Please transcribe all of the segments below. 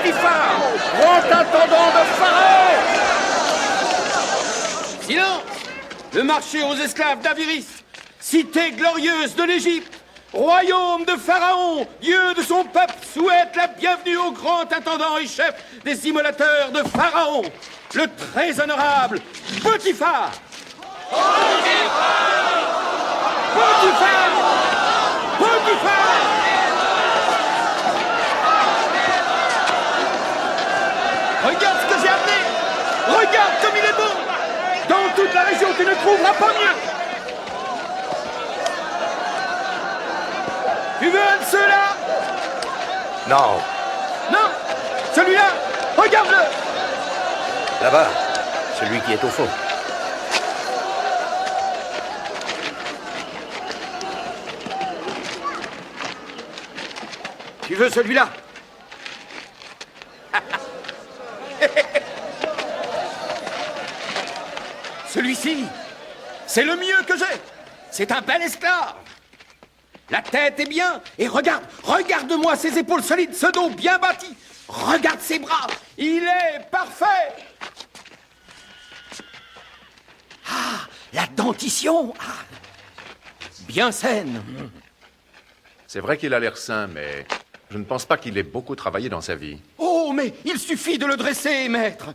Potiphar, grand intendant de Pharaon. Silence! Le marché aux esclaves d'Aviris, cité glorieuse de l'Égypte, royaume de Pharaon, Dieu de son peuple, souhaite la bienvenue au grand intendant et chef des immolateurs de Pharaon, le très honorable Potiphar. Potiphar! Potiphar! Potiphar! Regarde ce que j'ai amené! Regarde comme il est beau! Dans toute la région, tu ne trouveras pas mieux! Tu veux un de ceux-là? Non. Non! Celui-là! Regarde-le! Là-bas, celui qui est au fond. Tu veux celui-là? Celui-ci, c'est le mieux que j'ai. C'est un bel esclave. La tête est bien. Et regarde-moi ses épaules solides, ce dos bien bâti. Regarde ses bras. Il est parfait. Ah, la dentition. Ah, bien saine. C'est vrai qu'il a l'air sain, mais je ne pense pas qu'il ait beaucoup travaillé dans sa vie. Oh, mais il suffit de le dresser, maître.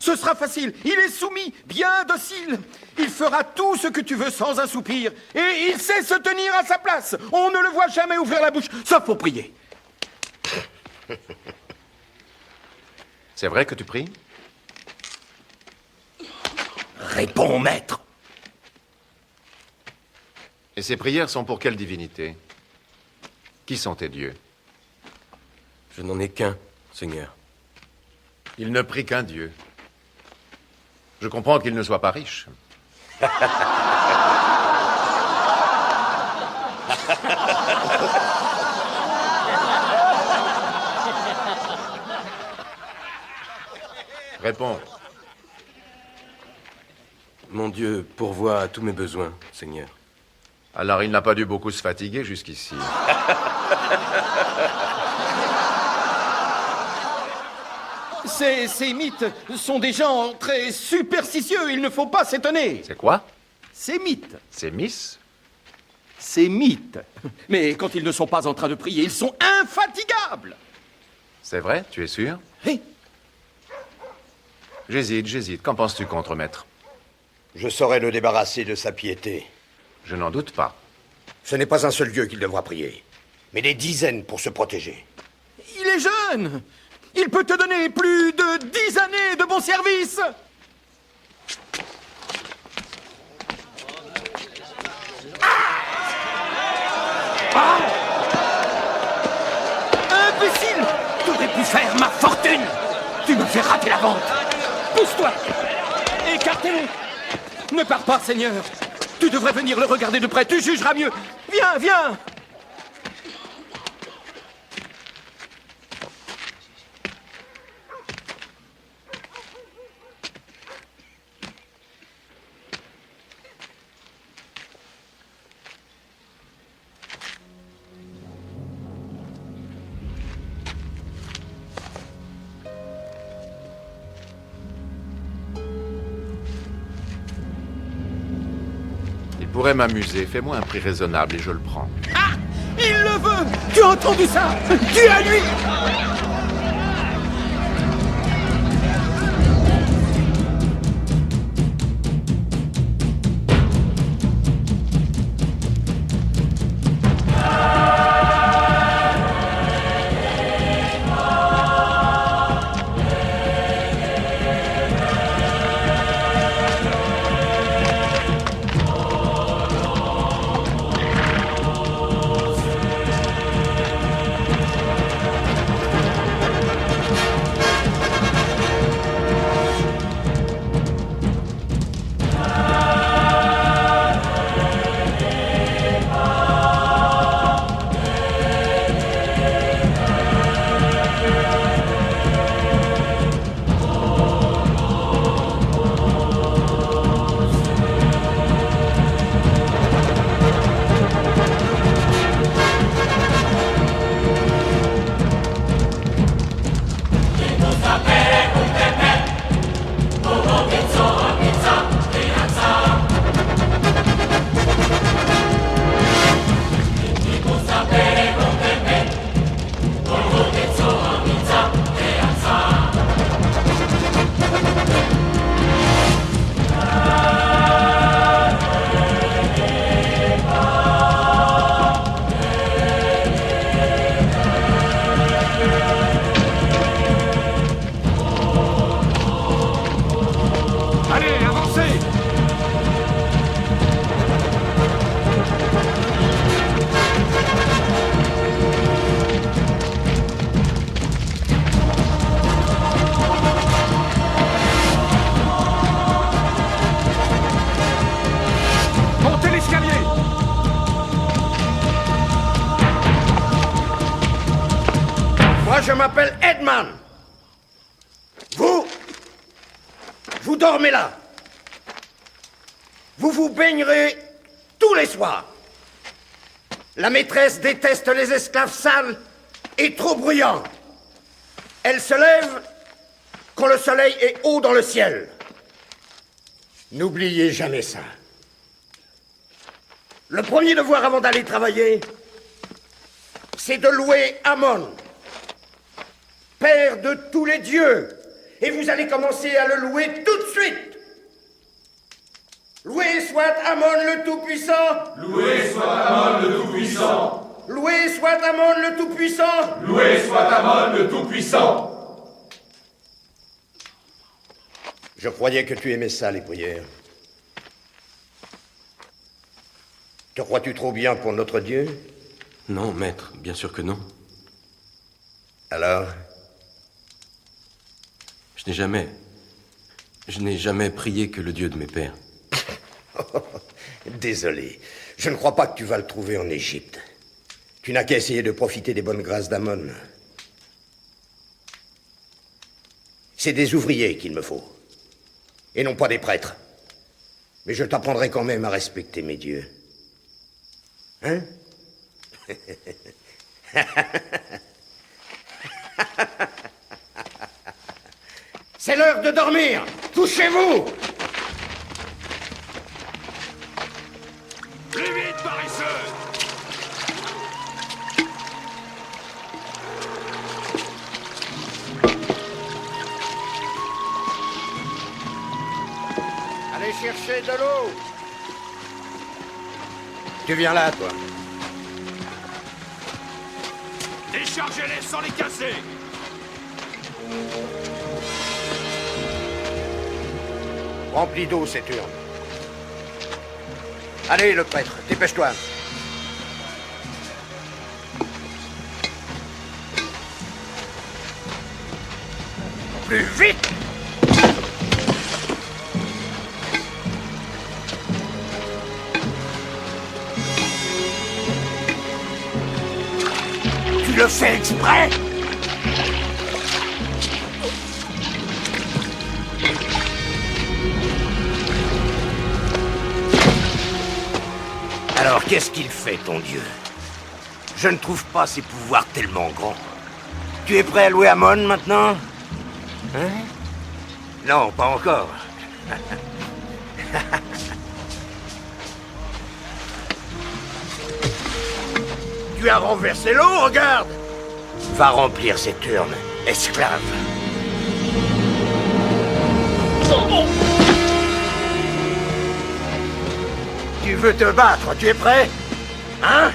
Ce sera facile. Il est soumis, bien docile. Il fera tout ce que tu veux sans un soupir. Et il sait se tenir à sa place. On ne le voit jamais ouvrir la bouche, sauf pour prier. C'est vrai que tu pries? Réponds, maître. Et ces prières sont pour quelle divinité? Qui sont tes dieux? Je n'en ai qu'un, Seigneur. Il ne prie qu'un dieu. Je comprends qu'il ne soit pas riche. Réponds. Mon Dieu pourvoit à tous mes besoins, Seigneur. Alors il n'a pas dû beaucoup se fatiguer jusqu'ici. Ces mythes sont des gens très superstitieux. Il ne faut pas s'étonner. C'est quoi? Ces mythes. C'est Miss? Ces mythes. Mais quand ils ne sont pas en train de prier, ils sont infatigables. C'est vrai? Tu es sûr? Oui. J'hésite. Qu'en penses-tu, contremaître? Je saurais le débarrasser de sa piété. Je n'en doute pas. Ce n'est pas un seul dieu qu'il devra prier, mais des dizaines pour se protéger. Il est jeune. Il peut te donner plus de 10 années de bon service. Ah! Imbécile! Tu aurais pu faire ma fortune! Tu me fais rater la vente! Pousse-toi! Écartez-vous! Ne pars pas, Seigneur! Tu devrais venir le regarder de près, tu jugeras mieux! Viens! Il pourrait m'amuser. Fais-moi un prix raisonnable et je le prends. Ah! Il le veut! Tu as entendu ça? Tu es à lui! m'appelle Edman. Vous dormez là. Vous vous baignerez tous les soirs. La maîtresse déteste les esclaves sales et trop bruyants. Elle se lève quand le soleil est haut dans le ciel. N'oubliez jamais ça. Le premier devoir avant d'aller travailler, c'est de louer Amon, père de tous les dieux. Et vous allez commencer à le louer tout de suite. Loué soit Amon le Tout-Puissant. Loué soit Amon le Tout-Puissant. Loué soit Amon le Tout-Puissant. Loué soit Amon le Tout-Puissant. Je croyais que tu aimais ça, les prières. Te crois-tu trop bien pour notre Dieu? Non, maître, bien sûr que non. Alors? Je n'ai jamais prié que le Dieu de mes pères. Désolé. Je ne crois pas que tu vas le trouver en Égypte. Tu n'as qu'à essayer de profiter des bonnes grâces d'Amon. C'est des ouvriers qu'il me faut. Et non pas des prêtres. Mais je t'apprendrai quand même à respecter mes dieux. Hein? C'est l'heure de dormir. Couchez-vous. Plus vite, paresseux! Allez chercher de l'eau. Tu viens là, toi. Déchargez-les sans les casser! Remplis d'eau cette urne. Allez, le prêtre, dépêche-toi. Plus vite! Tu le fais exprès? Alors, qu'est-ce qu'il fait, ton Dieu? Je ne trouve pas ses pouvoirs tellement grands. Tu es prêt à louer Amon, maintenant? Hein? Non, pas encore. Tu as renversé l'eau, regarde! Va remplir cette urne, esclave. Tu veux te battre, tu es prêt? Hein?